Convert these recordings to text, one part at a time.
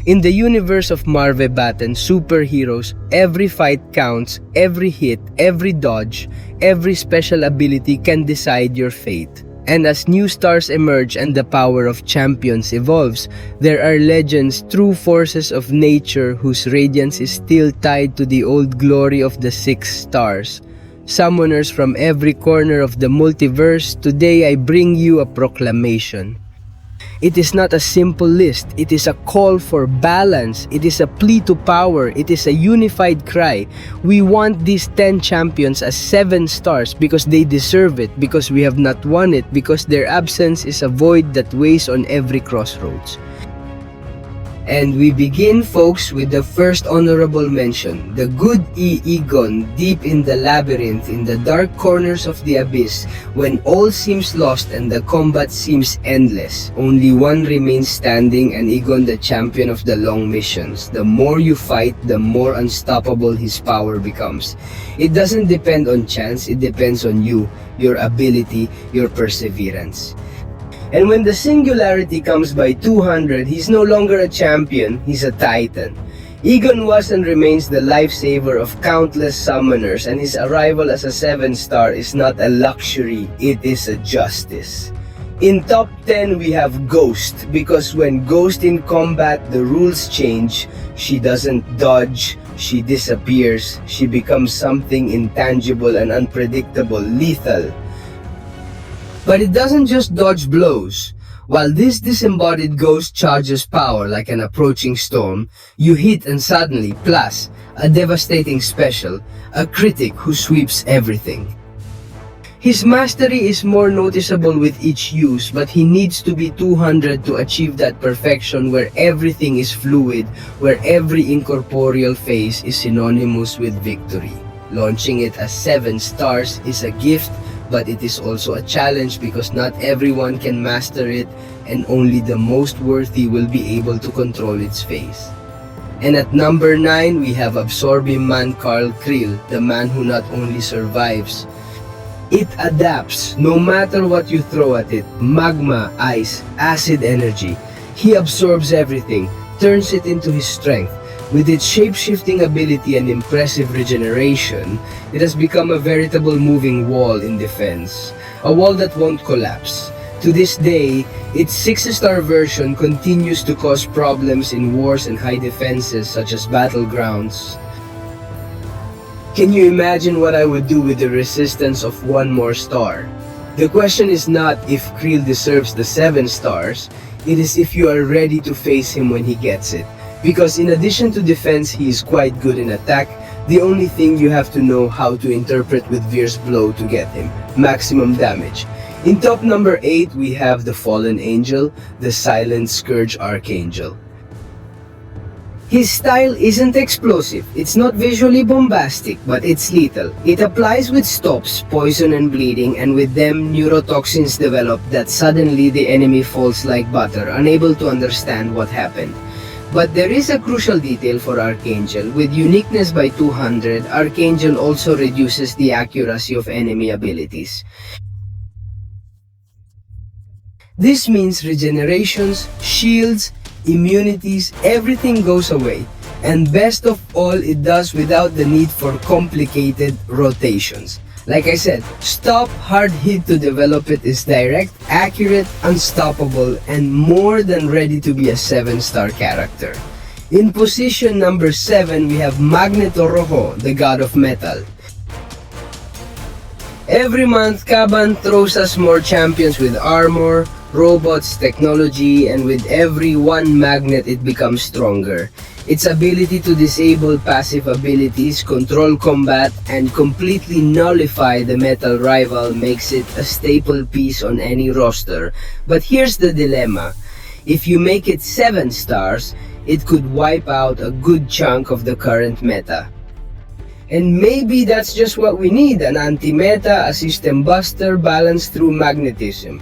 In the universe of Marvel Batten superheroes, every fight counts, every hit, every dodge, every special ability can decide your fate. And as new stars emerge and the power of champions evolves, there are legends, true forces of nature whose radiance is still tied to the old glory of the 6 stars. Summoners from every corner of the multiverse, today I bring you a proclamation. It is not a simple list, it is a call for balance, it is a plea to power, it is a unified cry. We want these 10 champions as 7 stars because they deserve it, because we have not won it, because their absence is a void that weighs on every crossroads. And we begin, folks, with the first honorable mention, the good Egon, deep in the labyrinth, in the dark corners of the abyss, when all seems lost and the combat seems endless. Only one remains standing, and Egon, the champion of the long missions. The more you fight, the more unstoppable his power becomes. It doesn't depend on chance, it depends on you, your ability, your perseverance. And when the singularity comes by 200, he's no longer a champion, he's a titan. Egon was and remains the lifesaver of countless summoners, and his arrival as a 7-star is not a luxury, it is a justice. In top 10 we have Ghost, because when Ghost in combat the rules change. She doesn't dodge, she disappears, she becomes something intangible and unpredictable, lethal. But it doesn't just dodge blows. While this disembodied ghost charges power like an approaching storm, you hit and suddenly, plus, a devastating special, a critic who sweeps everything. His mastery is more noticeable with each use, but he needs to be 200 to achieve that perfection where everything is fluid, where every incorporeal phase is synonymous with victory. Launching it as 7 stars is a gift, but it is also a challenge because not everyone can master it, and only the most worthy will be able to control its phase. And at number 9, we have Absorbing Man Carl Krill, the man who not only survives, it adapts no matter what you throw at it. Magma, ice, acid energy. He absorbs everything, turns it into his strength. With its shape-shifting ability and impressive regeneration, it has become a veritable moving wall in defense, a wall that won't collapse. To this day, its 6-star version continues to cause problems in wars and high defenses such as battlegrounds. Can you imagine what I would do with the resistance of 1 more star? The question is not if Krill deserves the 7 stars, it is if you are ready to face him when he gets it. Because in addition to defense, he is quite good in attack. The only thing you have to know how to interpret with Veer's blow to get him. Maximum damage. In top number 8, we have the Fallen Angel, the Silent Scourge Archangel. His style isn't explosive, it's not visually bombastic, but it's lethal. It applies with stops, poison and bleeding, and with them neurotoxins develop that suddenly the enemy falls like butter, unable to understand what happened. But there is a crucial detail for Archangel. With uniqueness by 200, Archangel also reduces the accuracy of enemy abilities. This means regenerations, shields, immunities, everything goes away. And best of all, it does without the need for complicated rotations. Like I said, stop, hard hit to develop it is direct, accurate, unstoppable, and more than ready to be a 7-star character. In position number 7, we have Magneto Rojo, the god of metal. Every month, Kaban throws us more champions with armor, robots, technology, and with every one magnet it becomes stronger. Its ability to disable passive abilities, control combat, and completely nullify the metal rival makes it a staple piece on any roster. But here's the dilemma. If you make it 7 stars, it could wipe out a good chunk of the current meta. And maybe that's just what we need, an anti-meta, a system buster balanced through magnetism.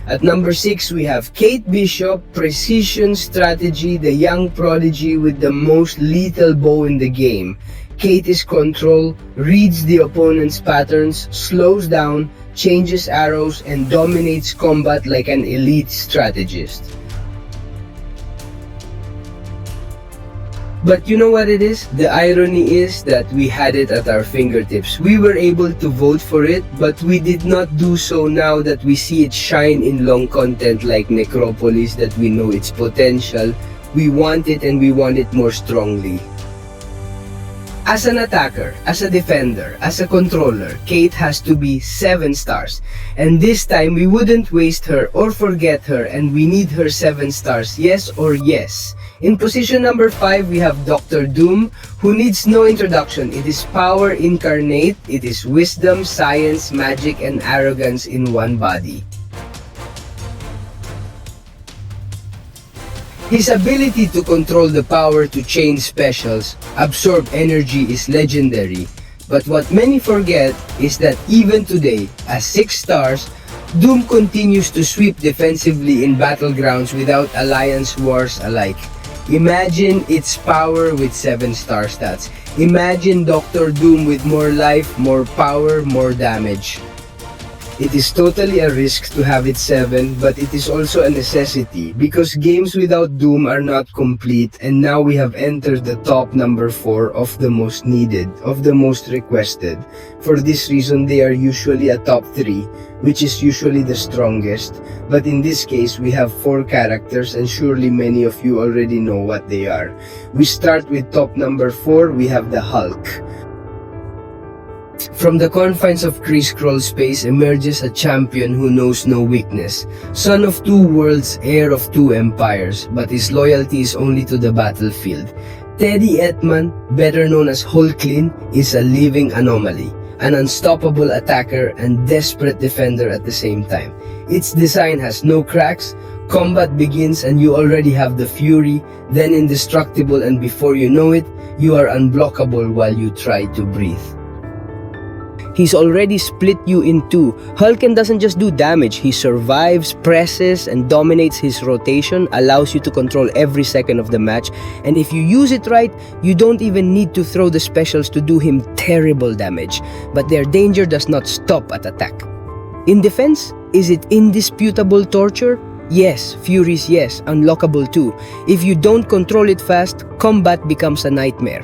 At number 6, we have Kate Bishop, precision strategy, the young prodigy with the most lethal bow in the game. Kate is control, reads the opponent's patterns, slows down, changes arrows, and dominates combat like an elite strategist. But you know what it is? The irony is that we had it at our fingertips. We were able to vote for it, but we did not do so now that we see it shine in long content like Necropolis, that we know its potential. We want it, and we want it more strongly. As an attacker, as a defender, as a controller, Kate has to be 7 stars. And this time, we wouldn't waste her or forget her, and we need her 7 stars, yes or yes. In position number 5, we have Dr. Doom, who needs no introduction. It is power incarnate, it is wisdom, science, magic, and arrogance in one body. His ability to control the power to change specials, absorb energy is legendary. But what many forget is that even today, as 6 stars, Doom continues to sweep defensively in battlegrounds without alliance wars alike. Imagine its power with 7-star stats. Imagine Dr. Doom with more life, more power, more damage. It is totally a risk to have it 7, but it is also a necessity because games without Doom are not complete, and now we have entered the top number 4 of the most needed, of the most requested. For this reason, they are usually a top 3, which is usually the strongest, but in this case, we have 4 characters, and surely many of you already know what they are. We start with top number 4, we have the Hulk. From the confines of Kree-Skrull space emerges a champion who knows no weakness. Son of 2 worlds, heir of 2 empires, but his loyalty is only to the battlefield. Teddy Etman, better known as Hulklin, is a living anomaly, an unstoppable attacker and desperate defender at the same time. Its design has no cracks. Combat begins and you already have the Fury, then indestructible, and before you know it, you are unblockable while you try to breathe. He's already split you in 2. Hulken doesn't just do damage, he survives, presses, and dominates. His rotation, allows you to control every second of the match, and if you use it right, you don't even need to throw the specials to do him terrible damage. But their danger does not stop at attack. In defense, is it indisputable torture? Yes. Furies, yes. Unlockable too. If you don't control it fast, combat becomes a nightmare.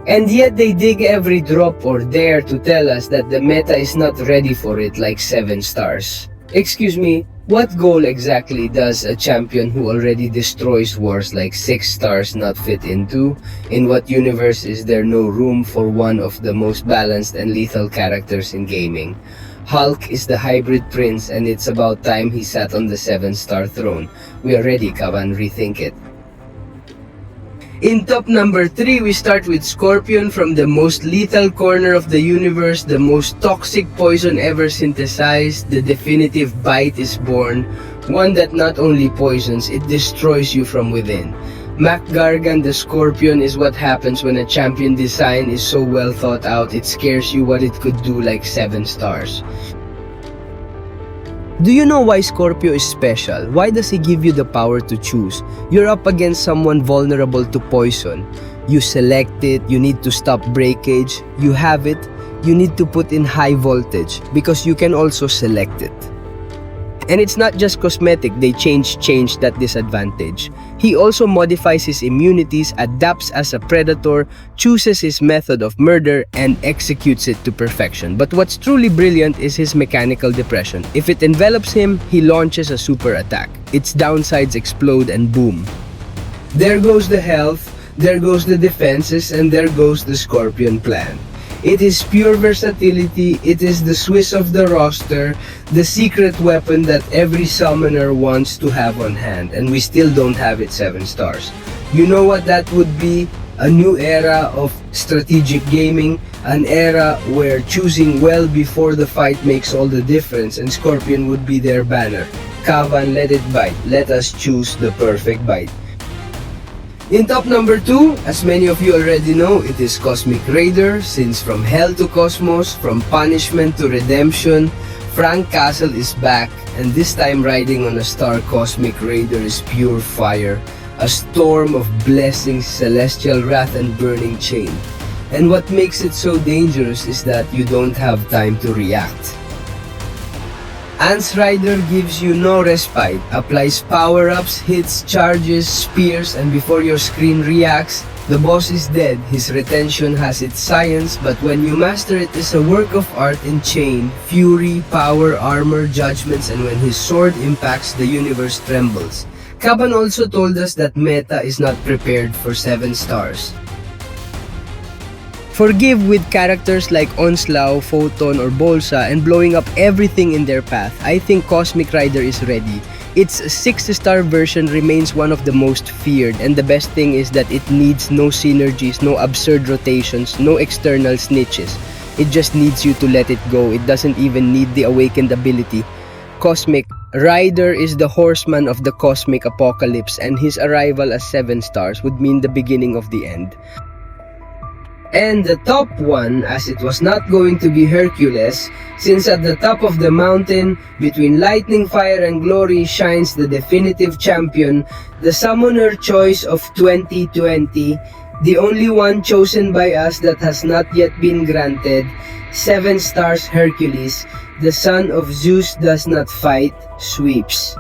And yet they dig every drop or dare to tell us that the meta is not ready for it like 7 stars. Excuse me, what goal exactly does a champion who already destroys wars like 6 stars not fit into? In what universe is there no room for one of the most balanced and lethal characters in gaming? Hulk is the hybrid prince, and it's about time he sat on the 7-star throne. We are ready, Kavan, rethink it. In top number 3, we start with Scorpion. From the most lethal corner of the universe, the most toxic poison ever synthesized, the definitive bite is born. One that not only poisons, it destroys you from within. Mac Gargan the Scorpion is what happens when a champion design is so well thought out, it scares you what it could do like 7 stars. Do you know why Scorpio is special? Why does he give you the power to choose? You're up against someone vulnerable to poison. You select it, you need to stop breakage, you have it, you need to put in high voltage because you can also select it. And it's not just cosmetic, they change that disadvantage. He also modifies his immunities, adapts as a predator, chooses his method of murder, and executes it to perfection. But what's truly brilliant is his mechanical depression. If it envelops him, he launches a super attack. Its downsides explode and boom. There goes the health, there goes the defenses, and there goes the Scorpion plan. It is pure versatility, it is the Swiss of the roster, the secret weapon that every summoner wants to have on hand, and we still don't have it 7 stars. You know what that would be? A new era of strategic gaming, an era where choosing well before the fight makes all the difference, and Scorpion would be their banner. Kavan, let it bite, let us choose the perfect bite. In top number 2, as many of you already know, it is Cosmic Raider. Since from hell to cosmos, from punishment to redemption, Frank Castle is back, and this time riding on a star. Cosmic Raider is pure fire, a storm of blessings, celestial wrath, and burning chain. And what makes it so dangerous is that you don't have time to react. Ants Rider gives you no respite, applies power-ups, hits, charges, spears, and before your screen reacts, The boss is dead, his retention has its science, but when you master it, it's a work of art in chain, fury, power, armor, judgments, and when his sword impacts, the universe trembles. Kaban also told us that meta is not prepared for 7 stars. Forgive with characters like Onslaught, Photon, or Bolsa and blowing up everything in their path. I think Cosmic Rider is ready. Its 6-star version remains one of the most feared, and the best thing is that it needs no synergies, no absurd rotations, no external snitches. It just needs you to let it go. It doesn't even need the awakened ability. Cosmic Rider is the horseman of the cosmic apocalypse, and his arrival as 7 stars would mean the beginning of the end. And the top one, as it was not going to be Hercules, since at the top of the mountain, between lightning, fire, and glory, shines the definitive champion, the summoner choice of 2020, the only one chosen by us that has not yet been granted, 7 stars Hercules, the son of Zeus does not fight, sweeps.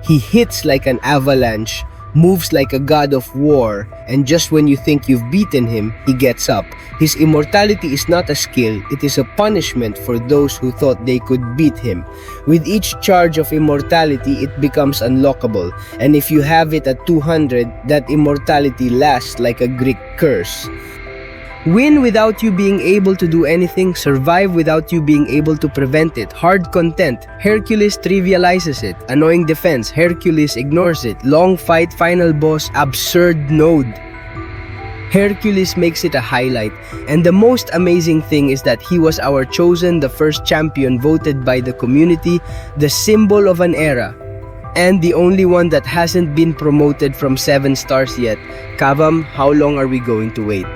He hits like an avalanche, moves like a god of war, and just when you think you've beaten him, he gets up. His immortality is not a skill, it is a punishment for those who thought they could beat him. With each charge of immortality, it becomes unlockable, and if you have it at 200, that immortality lasts like a Greek curse. Win without you being able to do anything, survive without you being able to prevent it. Hard content, Hercules trivializes it. Annoying defense, Hercules ignores it. Long fight, final boss, absurd node, Hercules makes it a highlight. And the most amazing thing is that he was our chosen, the first champion voted by the community, the symbol of an era, and the only one that hasn't been promoted from 7 stars yet. Kavam, how long are we going to wait?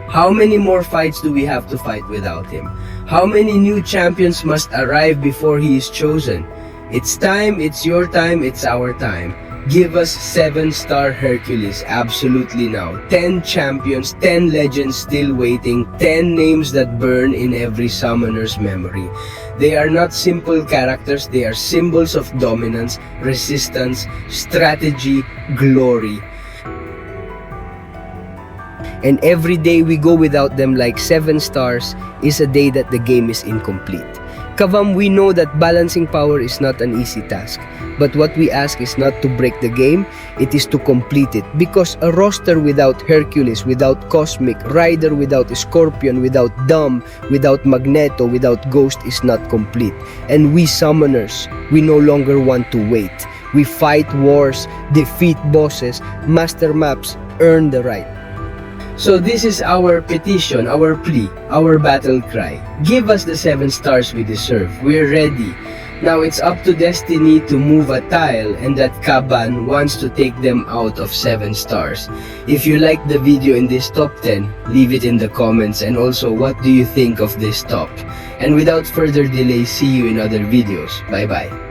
How many more fights do we have to fight without him? How many new champions must arrive before he is chosen? It's time, it's your time, it's our time. Give us 7-star Hercules absolutely now. 10 champions, 10 legends still waiting, 10 names that burn in every summoner's memory. They are not simple characters, they are symbols of dominance, resistance, strategy, glory. And every day we go without them like 7 stars is a day that the game is incomplete. Kavam, we know that balancing power is not an easy task. But what we ask is not to break the game, it is to complete it. Because a roster without Hercules, without Cosmic, Rider without Scorpion, without Dumb, without Magneto, without Ghost is not complete. And we summoners, we no longer want to wait. We fight wars, defeat bosses, master maps, earn the right. So this is our petition, our plea, our battle cry. Give us the 7 stars we deserve. We're ready. Now it's up to Destiny to move a tile, and that Kaban wants to take them out of 7 stars. If you like the video in this top 10, leave it in the comments, and also what do you think of this top? And without further delay, see you in other videos. Bye bye.